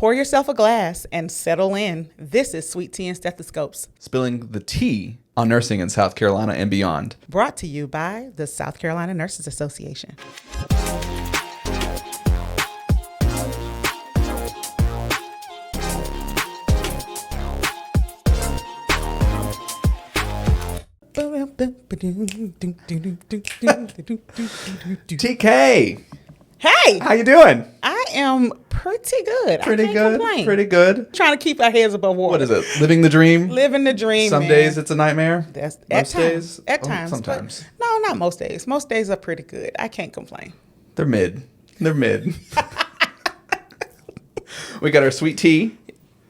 Pour yourself a glass and settle in. This is Sweet Tea and Stethoscopes, spilling the tea on nursing in South Carolina and beyond. brought to you by the South Carolina Nurses Association. TK, Hey, how you doing? I am pretty good. Pretty I can't good. complain. Pretty good. Trying to keep our heads above water. What is it? Living the dream? Living the dream. Some man. days it's a nightmare. That's Most at times. days. At Oh, times. sometimes. But no, not most days. Most days are pretty good. I can't complain. They're mid. We got our sweet tea.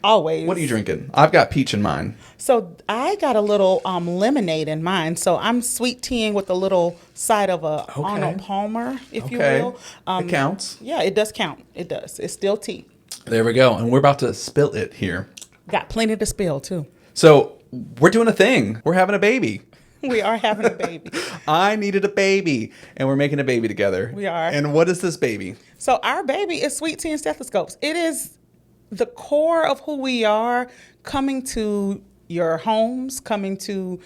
Always. What are you drinking? I've got peach in mine. So I got a little lemonade in mine. So I'm sweet teaing with a little side of a Arnold Palmer, if you will. It counts. Yeah, it does count. It does. It's still tea. There we go. And we're about to spill it here. Got plenty to spill too. So we're doing a thing. We're having a baby. We are having a baby. I needed a baby, and we're making a baby together. We are. And what is this baby? So our baby is Sweet Tea and Stethoscopes. It is the core of who we are, coming to your homes, coming to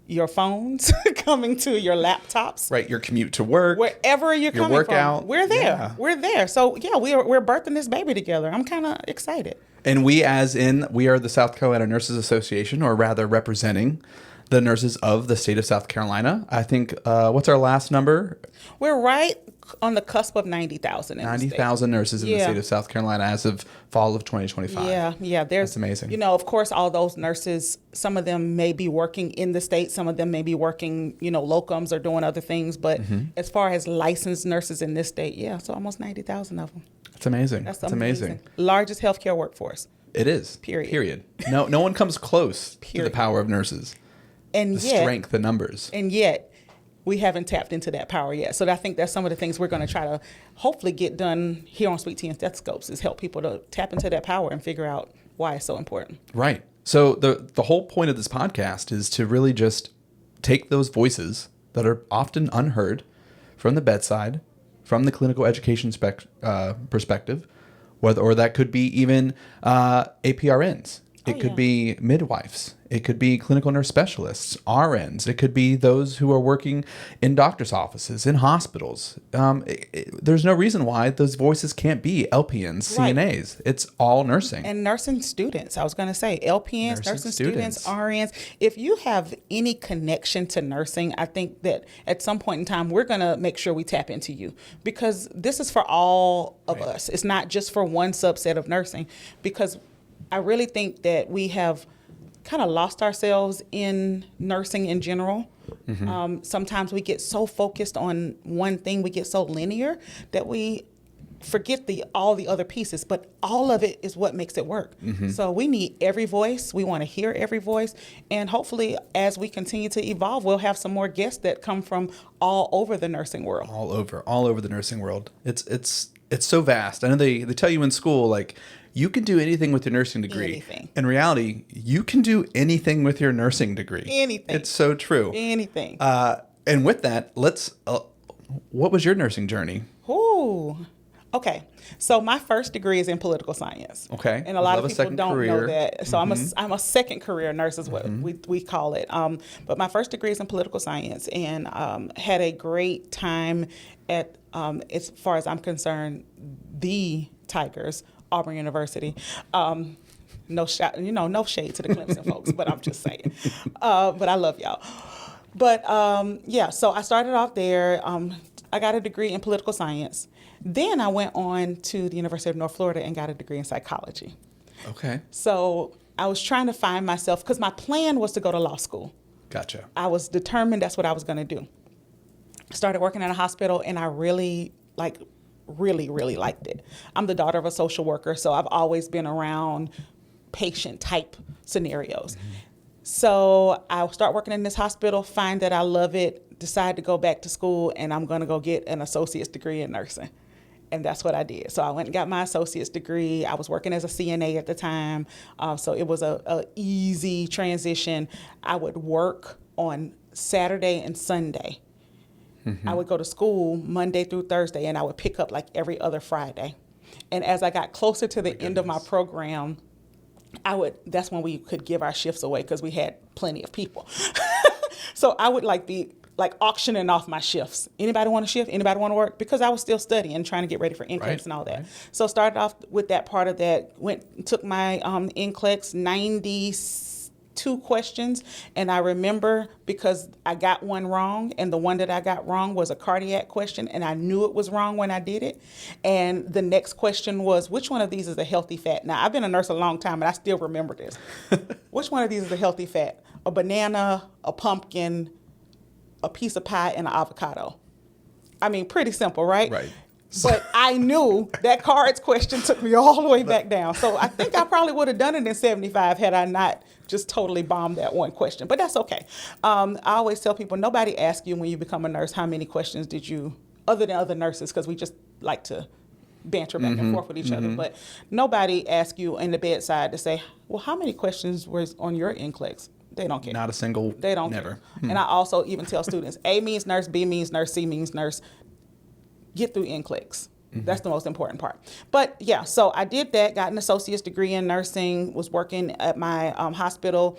your phones, coming to your laptops. Right, your commute to work. Wherever you're Your coming workout. from, we're there. Yeah. We're there. So yeah, we're birthing this baby together. I'm kind of excited. And we are the South Carolina Nurses Association, or rather representing the nurses of the state of South Carolina. I think, what's our last number? We're right on the cusp of 90,000. 90,000 nurses in the state of South Carolina as of fall of 2025. Yeah. That's amazing. You know, of course, all those nurses, some of them may be working in the state, some of them may be working, locums or doing other things. But as far as licensed nurses in this state, so almost 90,000 of them. It's amazing. That's It's amazing. Largest healthcare workforce. It is. Period. No one comes close to the Period. power of nurses. And The yet, strength, the numbers. And yet, we haven't tapped into that power yet. So I think that's some of the things we're going to try to hopefully get done here on Sweet Tea and Stethoscopes, is help people to tap into that power and figure out why it's so important. Right. So the whole point of this podcast is to really just take those voices that are often unheard from the bedside, from the clinical education perspective, or that could be even APRNs. It could be midwives. It could be clinical nurse specialists, RNs. It could be those who are working in doctor's offices, in hospitals. There's no reason why those voices can't be LPNs, Right. CNAs. It's all nursing. And nursing students, I was going to say, LPNs, nursing students, students. RNs. If you have any connection to nursing, I think that at some point in time, we're going to make sure we tap into you, because this is for all of us. It's not just for one subset of nursing, because I really think that we have kind of lost ourselves in nursing in general. Sometimes we get so focused on one thing, we get so linear that we forget all the other pieces, but all of it is what makes it work. So we need every voice. We want to hear every voice. And hopefully, as we continue to evolve, we'll have some more guests that come from all over the nursing world. all over the nursing world. It's so vast. I know they tell you in school, like, you can do anything with your nursing degree. Anything. In reality, you can do anything with your nursing degree. Anything. It's so true. Anything. And with that, what was your nursing journey? Ooh. Okay. So my first degree is in political science. Okay. And a lot Love of a people second don't career. know that. So I'm a second career nurse is what we call it. But my first degree is in political science, and had a great time at, as far as I'm concerned, the Tigers, Auburn University. No shade to the Clemson folks, but I'm just saying. But I love y'all. But so I started off there. I got a degree in political science. Then I went on to the University of North Florida and got a degree in psychology. Okay. So I was trying to find myself, because my plan was to go to law school. Gotcha. I was determined that's what I was going to do. Started working in a hospital, and I really liked it. I'm the daughter of a social worker, so I've always been around patient type scenarios. So I'll start working in this hospital, find that I love it, decide to go back to school, and I'm going to go get an associate's degree in nursing. And that's what I did. So I went and got my associate's degree. I was working as a CNA at the time, so it was a easy transition. I would work on Saturday and Sunday. I would go to school Monday through Thursday, and I would pick up like every other Friday. And as I got closer to the end of my program, that's when we could give our shifts away because we had plenty of people. So I would be auctioning off my shifts. Anybody want a shift? Anybody want to work? Because I was still studying, trying to get ready for NCLEX and all that. Right. So started off with that part of that, took my NCLEX 92 questions. And I remember because I got one wrong, and the one that I got wrong was a cardiac question, and I knew it was wrong when I did it. And the next question was, which one of these is a healthy fat? Now, I've been a nurse a long time, and I still remember this. Which one of these is a healthy fat? A banana, a pumpkin, a piece of pie, and an avocado. I mean, pretty simple, right? Right. But I knew that cards question took me all the way back down. So I think I probably would have done it in 75 had I not just totally bombed that one question. But that's okay. I always tell people, nobody asks you when you become a nurse, how many questions did you, other than other nurses, because we just like to banter back and forth with each other. But nobody asks you in the bedside to say, well, how many questions was on your NCLEX? They don't care. Not a single. They don't never. care. And I also even tell students, A means nurse, B means nurse, C means nurse. Get through NCLEX. That's the most important part. But yeah, so I did that, got an associate's degree in nursing, was working at my hospital,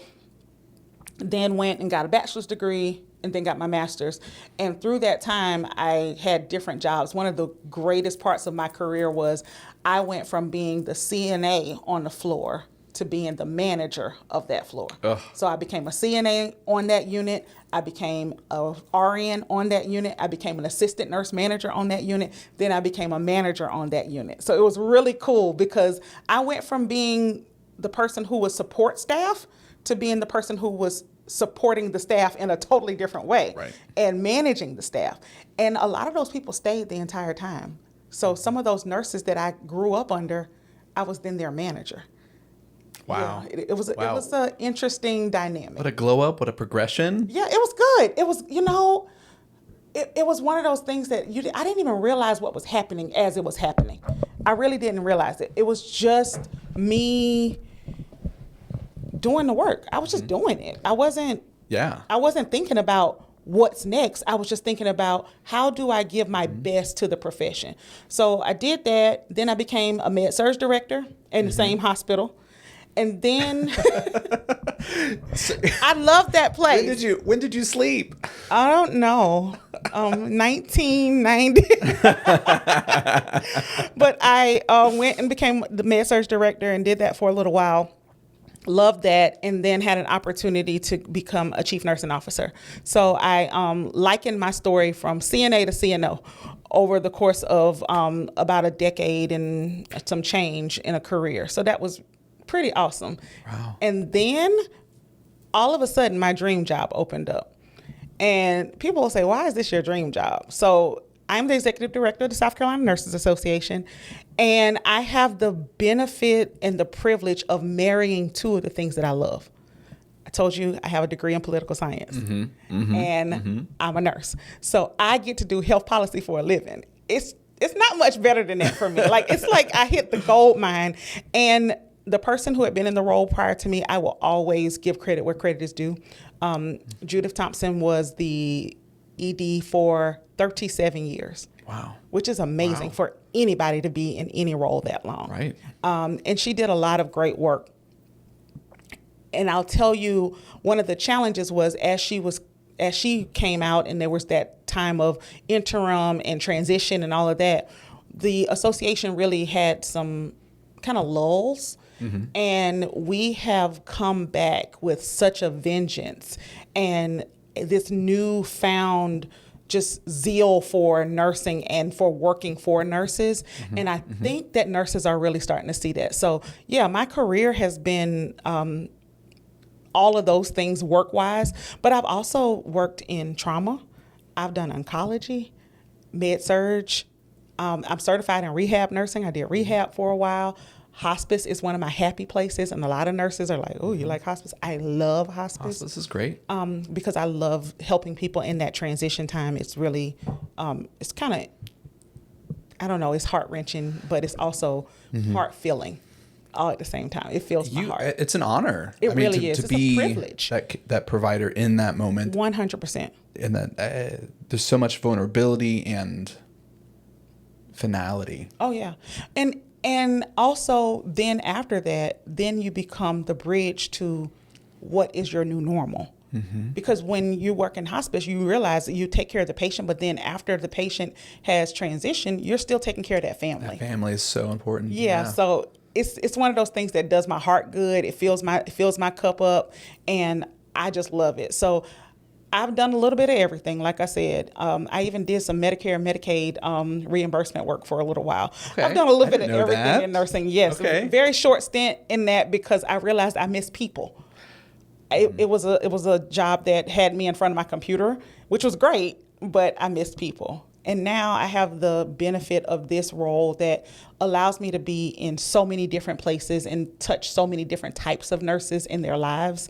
then went and got a bachelor's degree, and then got my master's. And through that time, I had different jobs. One of the greatest parts of my career was I went from being the CNA on the floor to being the manager of that floor. Ugh. So I became a CNA on that unit. I became a RN on that unit. I became an assistant nurse manager on that unit. Then I became a manager on that unit. So it was really cool because I went from being the person who was support staff to being the person who was supporting the staff in a totally different way, right, and managing the staff. And a lot of those people stayed the entire time. So some of those nurses that I grew up under, I was then their manager. Wow. Yeah, it was an interesting dynamic. What a glow up, what a progression. Yeah, it was good. It was, it was one of those things that I didn't even realize what was happening as it was happening. I really didn't realize it. It was just me doing the work. I was just doing it. I wasn't thinking about what's next. I was just thinking about how do I give my best to the profession. So I did that. Then I became a med-surg director in the same hospital. And then I love that place. When did you sleep? I don't know. 1990. But I went and became the med-surg director and did that for a little while. Loved that, and then had an opportunity to become a chief nursing officer. So I likened my story from CNA to CNO over the course of about a decade and some change in a career. So that was pretty awesome. Wow. And then all of a sudden my dream job opened up. And people will say, why is this your dream job? So I'm the executive director of the South Carolina Nurses Association, and I have the benefit and the privilege of marrying two of the things that I love. I told you I have a degree in political science, and I'm a nurse. So I get to do health policy for a living. It's not much better than that for me. It's like I hit the gold mine. And the person who had been in the role prior to me, I will always give credit where credit is due. Judith Thompson was the ED for 37 years. Wow. Which is amazing for anybody to be in any role that long. Right. And she did a lot of great work. And I'll tell you, one of the challenges was as she came out and there was that time of interim and transition and all of that, the association really had some kind of lulls. And we have come back with such a vengeance and this newfound just zeal for nursing and for working for nurses. And I think that nurses are really starting to see that. So yeah, my career has been all of those things work-wise, but I've also worked in trauma. I've done oncology, med-surg. I'm certified in rehab nursing. I did rehab for a while. Hospice is one of my happy places, and a lot of nurses are like, oh, you like hospice? I love hospice. Hospice is great. Because I love helping people in that transition time. It's really, it's kind of, I don't know, it's heart-wrenching, but it's also heart-filling all at the same time. It fills my heart. It's an honor. It really is. To It's be a privilege. That provider in that moment. 100%. And that there's so much vulnerability and finality. Oh, yeah. And And also, then after that, then you become the bridge to what is your new normal. Because when you work in hospice, you realize that you take care of the patient, but then after the patient has transitioned, you're still taking care of that family. Family is so important. Yeah, so it's one of those things that does my heart good. It fills my cup up, and I just love it. So I've done a little bit of everything. Like I said, I even did some Medicare and Medicaid reimbursement work for a little while. Okay. I've done a little I bit didn't of know everything that. in nursing. Yes, Okay. very short stint in that because I realized I miss people. It was a job that had me in front of my computer, which was great, but I missed people. And now I have the benefit of this role that allows me to be in so many different places and touch so many different types of nurses in their lives.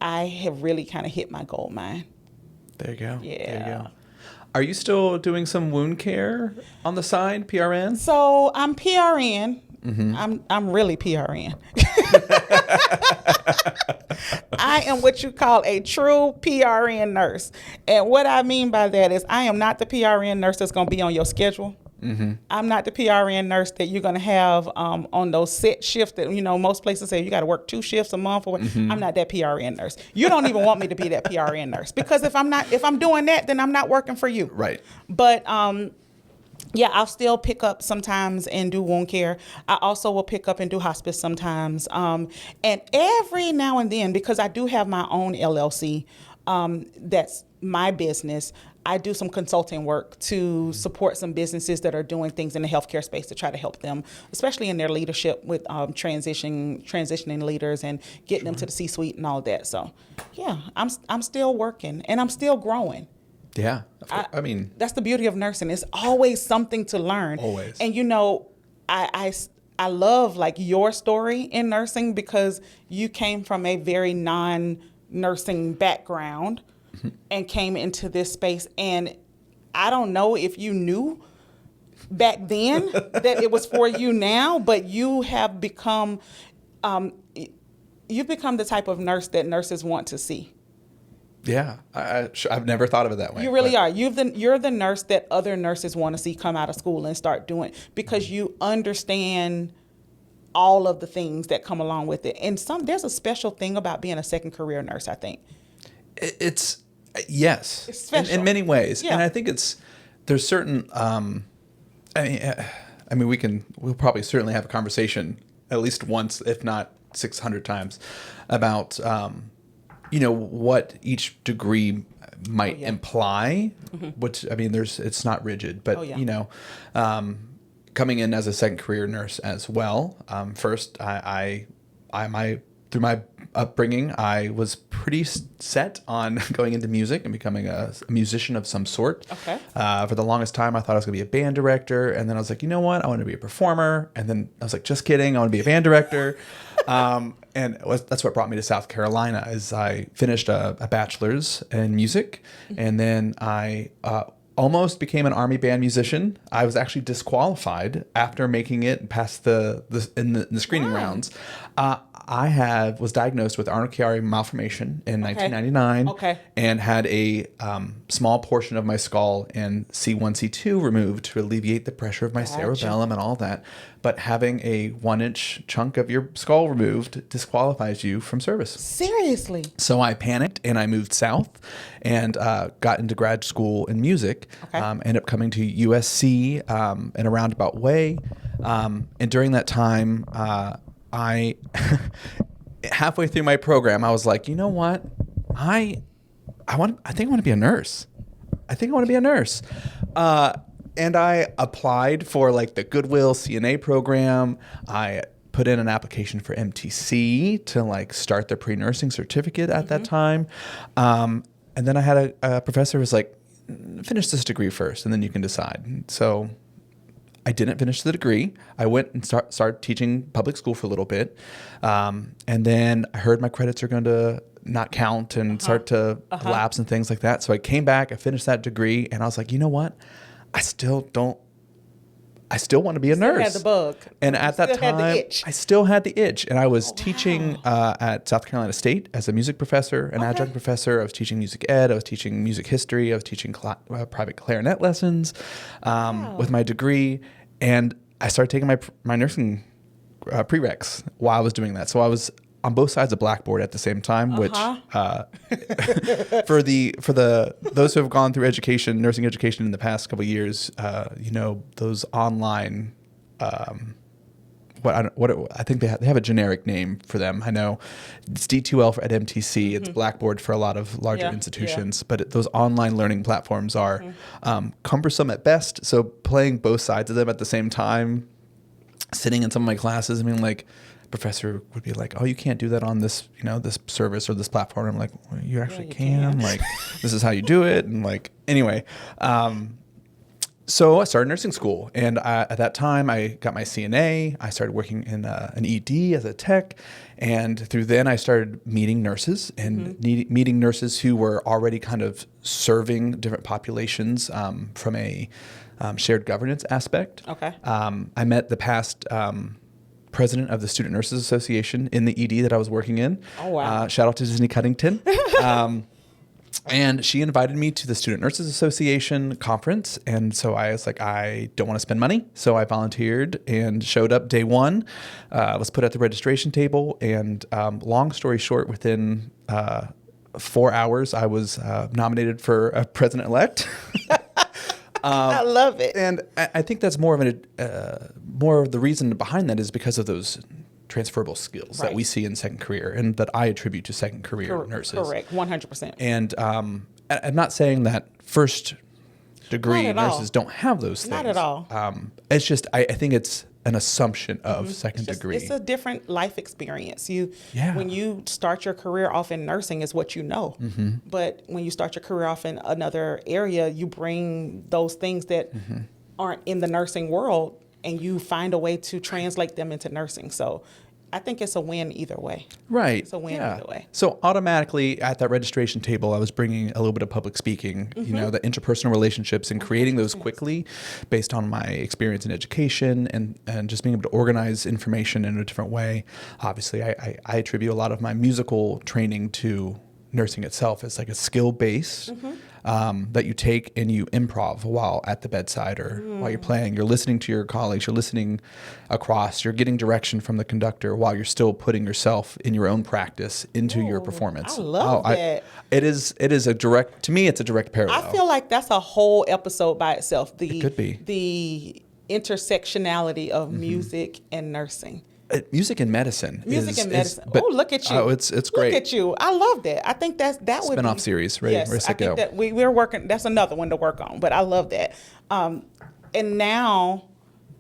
I have really kind of hit my gold mine. There you go. There you Yeah. go. Are you still doing some wound care on the side, PRN? So I'm PRN. I'm really PRN. I am what you call a true PRN nurse. And what I mean by that is I am not the PRN nurse that's going to be on your schedule. I'm not the PRN nurse that you're going to have on those set shifts that, most places say you got to work 2 shifts a month. I'm not that PRN nurse. You don't even want me to be that PRN nurse because if I'm doing that, then I'm not working for you. Right. But yeah, I'll still pick up sometimes and do wound care. I also will pick up and do hospice sometimes. And every now and then, because I do have my own LLC, that's my business, I do some consulting work to support some businesses that are doing things in the healthcare space to try to help them, especially in their leadership with transitioning leaders and getting them to the C-suite and all that. So, yeah, I'm still working and I'm still growing. Yeah. I mean, That's the beauty of nursing. It's always something to learn. Always. And I love like your story in nursing because you came from a very non-nursing background and came into this space. And I don't know if you knew back then that it was for you now, but you have become, you've become the type of nurse that nurses want to see. yeah, I've never thought of it that way. You really but- are. You're the nurse that other nurses want to see come out of school and start doing because you understand all of the things that come along with it. And there's a special thing about being a second career nurse, I think. It's yes, It's special. in many ways, Yeah. and I think there's certain. I mean, we'll probably certainly have a conversation at least once, if not 600 times, about what each degree might imply. Which I mean, it's not rigid, but coming in as a second career nurse as well. First, through my upbringing, I was pretty set on going into music and becoming a musician of some sort. Okay. For the longest time, I thought I was going to be a band director, and then I was like, you know what? I want to be a performer. And then I was like, just kidding, I want to be a band director. That's what brought me to South Carolina. Is I finished a bachelor's in music, and then I almost became an Army band musician. I was actually disqualified after making it past the screening rounds. I was diagnosed with Arnold Chiari malformation in 1999 Okay. and had a small portion of my skull and C1, C2 removed to alleviate the pressure of my cerebellum and all that. But having a 1-inch chunk of your skull removed disqualifies you from service. Seriously. So I panicked and I moved south and got into grad school in music. Okay. Ended up coming to USC in a roundabout way. And during that time, I halfway through my program, I was like, you know what? I think I want to be a nurse. And I applied for like the Goodwill CNA program. I put in an application for MTC to like start the pre-nursing certificate at that time. And then I had a professor who was like, finish this degree first and then you can decide. So I didn't finish the degree. I went and started teaching public school for a little bit. And then I heard my credits are going to not count and start to lapse and things like that. So I came back, I finished that degree, and I was like, you know what? I still want to be a nurse. Had the bug. And at that Still had the time, itch. I still had the itch. And I was teaching at South Carolina State as a music professor, an adjunct professor. I was teaching music ed. I was teaching music history. I was teaching private clarinet lessons with my degree. And I started taking my nursing prereqs while I was doing that. So I was on both sides of Blackboard at the same time, which for those who have gone through nursing education in the past couple of years, those online. I think they have a generic name for them. I know it's D2L at MTC. It's Blackboard for a lot of larger institutions, but those online learning platforms are cumbersome at best. So playing both sides of them at the same time, sitting in some of my classes, I mean, like, professor would be like, "Oh, you can't do that on this, this service or this platform." I'm like, well, "You actually can. Like, this is how you do it." And like, anyway. So I started nursing school, and at that time, I got my CNA. I started working in an ED as a tech, and through then I started meeting nurses and meeting nurses who were already kind of serving different populations from a shared governance aspect. Okay. I met the past president of the Student Nurses Association in the ED that I was working in. Oh, wow. Shout out to Disney Cuddington. And she invited me to the Student Nurses Association conference. And so I was like, I don't want to spend money. So I volunteered and showed up day one. Was put at the registration table. And long story short, within 4 hours, I was nominated for a president-elect. I love it. And I think that's more of the reason behind that is because of those transferable skills that we see in second career and that I attribute to second career nurses. Correct, 100%. And I'm not saying that first degree nurses don't have those things. Not at all. It's just I think it's an assumption of second degree. It's a different life experience. When you start your career off in nursing is what you know. But when you start your career off in another area, you bring those things that aren't in the nursing world and you find a way to translate them into nursing. So I think it's a win either way. Right. It's a win either way. So automatically at that registration table, I was bringing a little bit of public speaking, the interpersonal relationships and creating those quickly based on my experience in education and just being able to organize information in a different way. Obviously, I attribute a lot of my musical training to nursing itself as like a skill base that you take and you improv while at the bedside or while you're playing. You're listening to your colleagues, you're listening across, you're getting direction from the conductor while you're still putting yourself in your own practice into your performance. I love that. It is a direct, to me, it's a direct parallel. I feel like that's a whole episode by itself. It could be. The intersectionality of music and nursing. Music and medicine. Oh, look at you. Oh, it's great. Look at you. I love that. I think that would be spin-off series, right? Yes, I think that we're working. That's another one to work on. But I love that. And now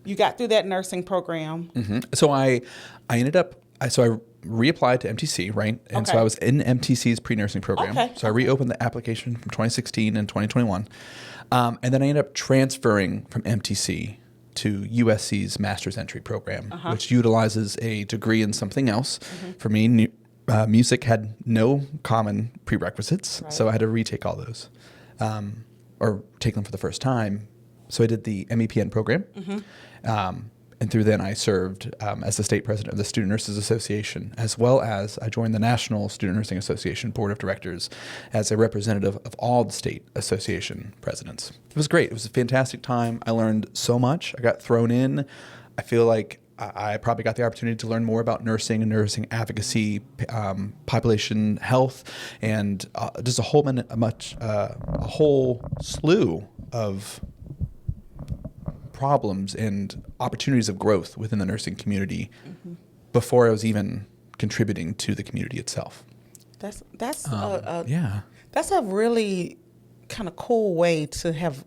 you got through that nursing program. So I ended up. I reapplied to MTC, right? And so I was in MTC's pre-nursing program. Okay. So I reopened the application from 2016 and 2021, and then I ended up transferring from MTC to USC's master's entry program, which utilizes a degree in something else. For me, music had no common prerequisites, so I had to retake all those, or take them for the first time. So I did the MEPN program, and through then I served as the state president of the Student Nurses Association, as well as I joined the National Student Nursing Association Board of Directors as a representative of all the state association presidents. It was great. It was a fantastic time. I learned so much. I got thrown in. I feel like I probably got the opportunity to learn more about nursing and nursing advocacy, population health, and just a whole slew of problems and opportunities of growth within the nursing community before I was even contributing to the community itself. That's a really kind of cool way to have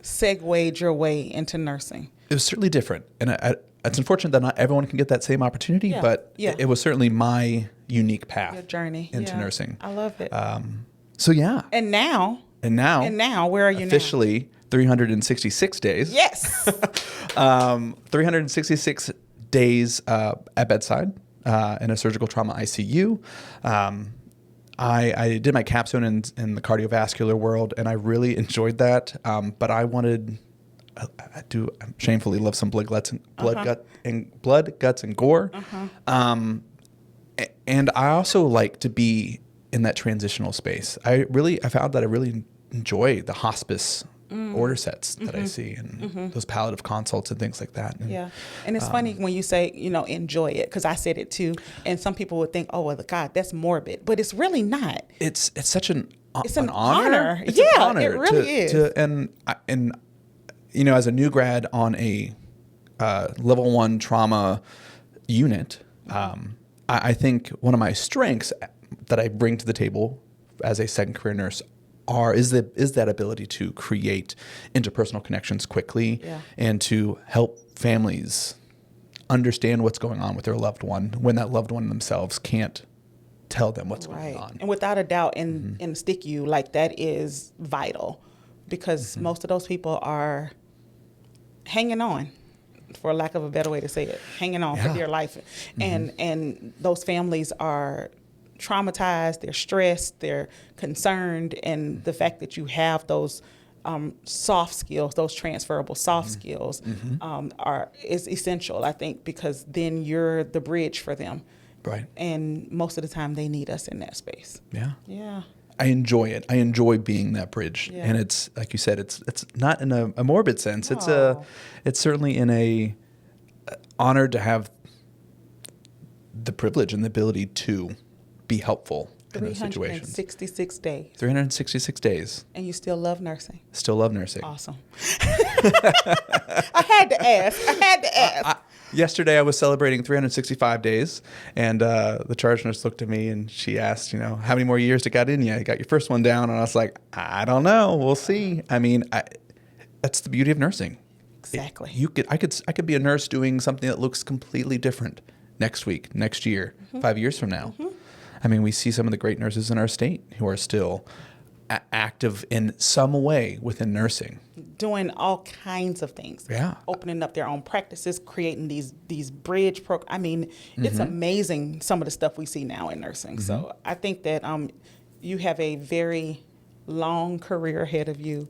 segued your way into nursing. It was certainly different, and it's unfortunate that not everyone can get that same opportunity, but it was certainly my unique path, your journey into nursing. I love it. And now, where are you officially 366 days. Yes. 366 days at bedside in a surgical trauma ICU. I did my capstone in the cardiovascular world, and I really enjoyed that. But I shamefully love some blood, guts, and gore. And I also like to be in that transitional space. I found that I really enjoy the hospice order sets that I see, and those palliative consults and things like that. And, Yeah. And it's funny when you say, enjoy it, because I said it too. And some people would think, oh, well, God, that's morbid. But it's really not. It's such an an honor. It's Yeah, an honor it really is. and as a new grad on a level 1 trauma unit, I think one of my strengths that I bring to the table as a second career nurse is that ability to create interpersonal connections quickly, and to help families understand what's going on with their loved one when that loved one themselves can't tell them what's going on. And without a doubt, in STICU, like, that is vital, because most of those people are hanging on, for lack of a better way to say it, hanging on for dear life. And those families are traumatized, they're stressed, they're concerned, and the fact that you have those soft skills, those transferable soft skills, is essential, I think, because then you're the bridge for them. Right. And most of the time they need us in that space. Yeah. Yeah. I enjoy it. I enjoy being that bridge. Yeah. And it's, like you said, it's not in a morbid sense. It's it's certainly in a honored to have the privilege and the ability to be helped in those situations. 366 days. 366 days. And you still love nursing. Still love nursing. Awesome. I had to ask. Yesterday I was celebrating 365 days, and the charge nurse looked at me and she asked, how many more years it got in you? You got your first one down, and I was like, I don't know. We'll see. I mean, that's the beauty of nursing. Exactly. I could be a nurse doing something that looks completely different next week, next year, 5 years from now. I mean, we see some of the great nurses in our state who are still active in some way within nursing, doing all kinds of things. Yeah. Opening up their own practices, creating these bridge programs. I mean, it's amazing some of the stuff we see now in nursing. So I think that you have a very long career ahead of you,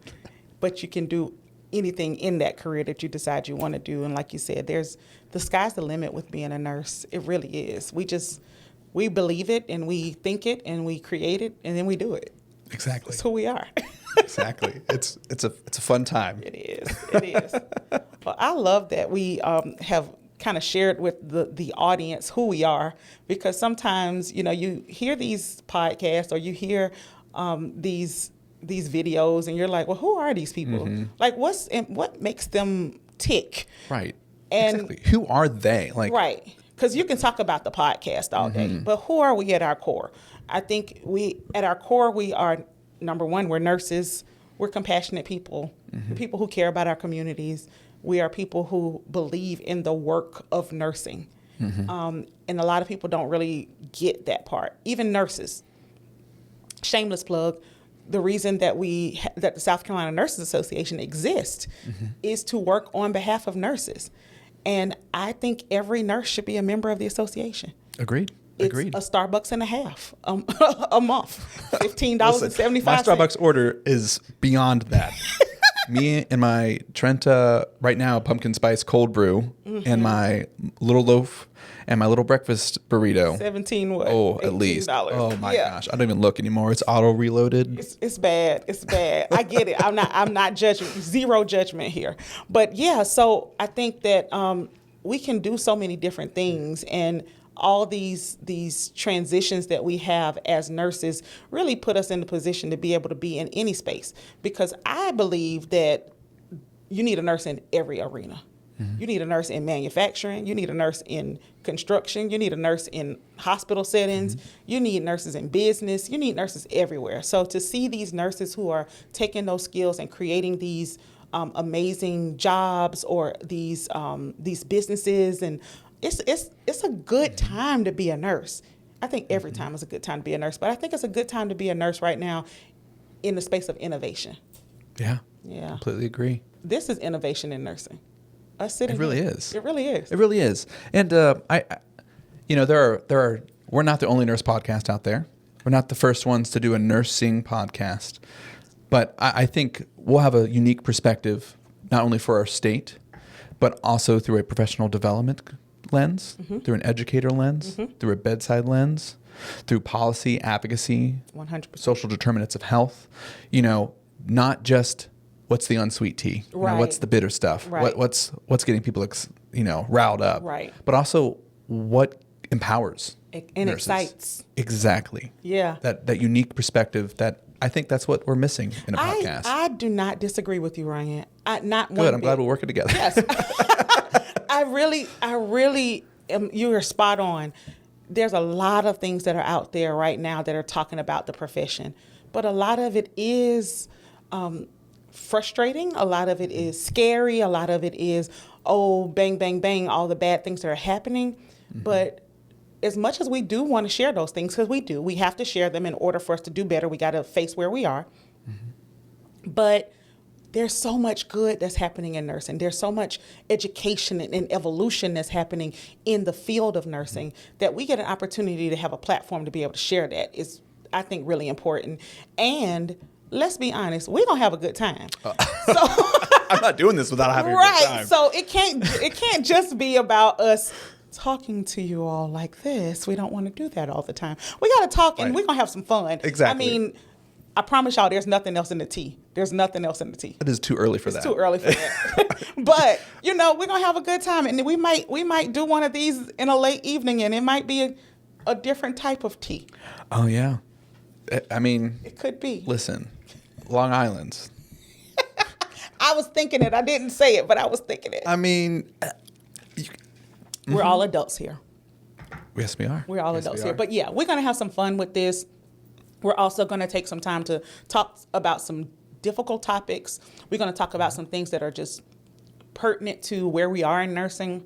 but you can do anything in that career that you decide you want to do. And like you said, the sky's the limit with being a nurse. It really is. We believe it, and we think it, and we create it, and then we do it. Exactly. That's who we are. Exactly. It's a fun time. It is. Well, I love that we have kind of shared with the audience who we are, because sometimes, you hear these podcasts or you hear these videos and you're like, well, who are these people? Like, what makes them tick? Right. And exactly. Who are they? Like, right. Because you can talk about the podcast all day, but who are we at our core? I think at our core, we are, number one, we're nurses. We're compassionate people, people who care about our communities. We are people who believe in the work of nursing. And a lot of people don't really get that part. Even nurses. Shameless plug. The reason that the South Carolina Nurses Association exists is to work on behalf of nurses. And I think every nurse should be a member of the association. Agreed. It's a Starbucks and a half a month, $15.75. My Starbucks order is beyond that. Me and my Trenta, right now, pumpkin spice cold brew, and my little loaf and my little breakfast burrito. 17 what? Oh, at least. Oh my gosh. I don't even look anymore. It's auto reloaded. It's bad. It's bad. I get it. I'm not judging. Zero judgment here. But yeah, so I think that we can do so many different things, and all these transitions that we have as nurses really put us in the position to be able to be in any space, because I believe that you need a nurse in every arena. You need a nurse in manufacturing. You need a nurse in construction. You need a nurse in hospital settings. You need nurses in business. You need nurses everywhere. So to see these nurses who are taking those skills and creating these amazing jobs or these businesses, and it's a good time to be a nurse. I think every time is a good time to be a nurse, but I think it's a good time to be a nurse right now in the space of innovation. Yeah. Yeah. Completely agree. This is innovation in nursing. It really is. It really is. It really is. And we're not the only nurse podcast out there. We're not the first ones to do a nursing podcast, but I think we'll have a unique perspective, not only for our state, but also through a professional development lens, through an educator lens, through a bedside lens, through policy, advocacy, 100%. social determinants of health. Not just what's the unsweet tea? You know, Right. what's the bitter stuff? Right. What's getting people riled up? Right. But also what empowers And nurses. excites. Exactly. Yeah. That unique perspective that I think that's what we're missing in a podcast. I do not disagree with you, Ryan. Not one Good. I'm bit. glad we're working together. Yes. I really am, you are spot on. There's a lot of things that are out there right now that are talking about the profession, but a lot of it is frustrating. A lot of it is scary. A lot of it is, oh, bang, bang, bang, all the bad things that are happening. But as much as we do want to share those things, because we have to share them in order for us to do better. We got to face where we are. But there's so much good that's happening in nursing. There's so much education and evolution that's happening in the field of nursing that we get an opportunity to have a platform to be able to share that is, I think, really important. And let's be honest, we're going to have a good time. I'm not doing this without having a good Right. time. So it can't just be about us talking to you all like this. We don't want to do that all the time. We got to talk and Right. we're going to have some fun. Exactly. I mean, I promise y'all there's nothing else in the tea. There's nothing else in the tea. It is too early for that. It's too early for that. But, we're going to have a good time. And we might do one of these in a late evening, and it might be a different type of tea. Oh, yeah. I mean, It could be. listen, Long Island's. I was thinking it. I didn't say it, but I was thinking it. I mean, We're all adults here. yes, we are. We're all Yes, we adults here. are. But yeah, we're going to have some fun with this. We're also going to take some time to talk about some difficult topics. We're going to talk about some things that are just pertinent to where we are in nursing.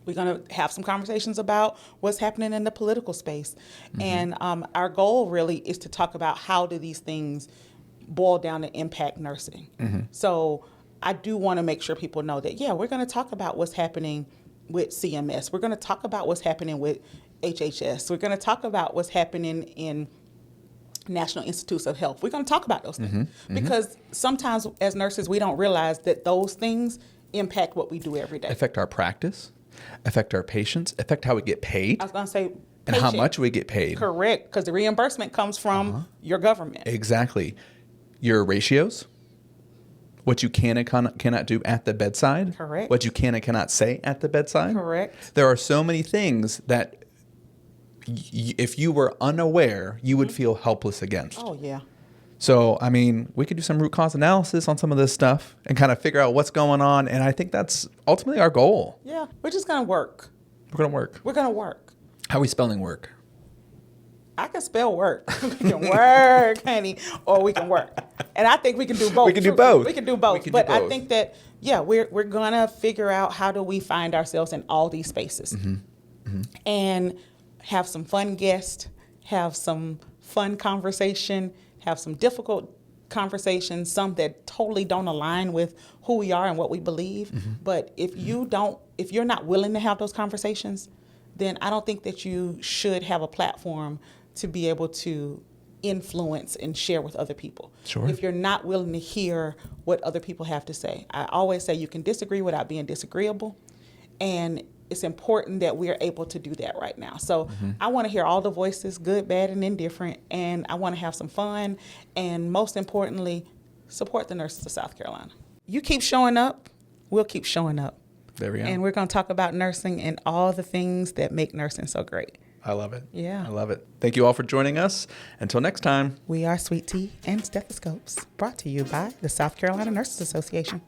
We're going to have some conversations about what's happening in the political space. And our goal really is to talk about how do these things boil down to impact nursing. So I do want to make sure people know that, yeah, we're going to talk about what's happening with CMS. We're going to talk about what's happening with HHS. We're going to talk about what's happening in National Institutes of Health. We're going to talk about those things because sometimes as nurses, we don't realize that those things impact what we do every day. Affect our practice, affect our patients, affect how we get paid, I was going to say and how patient. much we get paid. Correct, because the reimbursement comes from your government. Exactly. Your ratios, what you can and cannot do at the bedside. Correct. What you can and cannot say at the bedside. Correct. There are so many things that if you were unaware, you would feel helpless against. Oh, yeah. So, I mean, we could do some root cause analysis on some of this stuff and kind of figure out what's going on. And I think that's ultimately our goal. Yeah, we're just going to work. We're going to work. We're going to work. How are we spelling work? I can spell work. We can work, honey, or we can work. And I think we can do both. We can do both. We can do both. We can do But I both. think that, yeah, we're going to figure out how do we find ourselves in all these spaces. And have some fun guests, have some fun conversation, have some difficult conversations, some that totally don't align with who we are and what we believe. But if you're not willing to have those conversations, then I don't think that you should have a platform to be able to influence and share with other people. Sure. If you're not willing to hear what other people have to say. I always say you can disagree without being disagreeable. And it's important that we are able to do that right now. So I want to hear all the voices, good, bad, and indifferent. And I want to have some fun. And most importantly, support the nurses of South Carolina. You keep showing up, we'll keep showing up. There we go. And we're going to talk about nursing and all the things that make nursing so great. I love it. Yeah. I love it. Thank you all for joining us. Until next time. We are Sweet Tea and Stethoscopes, brought to you by the South Carolina Nurses Association.